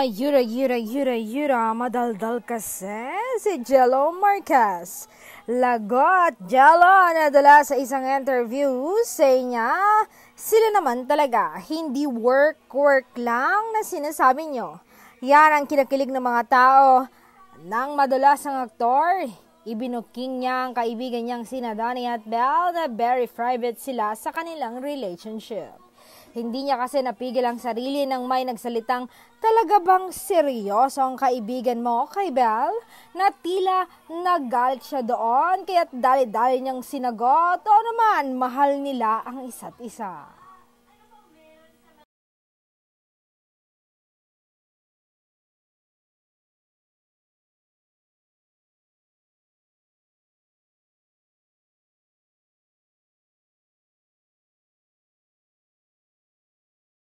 Ayura, madaldal kasi si Jello Marquez. Lagot, Jello, nadala sa isang interview, say niya, sila naman talaga, hindi work lang na sinasabi nyo. Yan ang kinakilig ng mga tao. Nang madalas ang aktor, ibinuking niya ang kaibigan niyang sina Donnie at Belle na very private sila sa kanilang relationship. Hindi niya kasi napigil ang sarili nang may nagsalitang, talaga bang seryoso ang kaibigan mo kay Belle? Na tila nagalit siya doon kaya't dali-dali niyang sinagot o naman mahal nila ang isa't isa.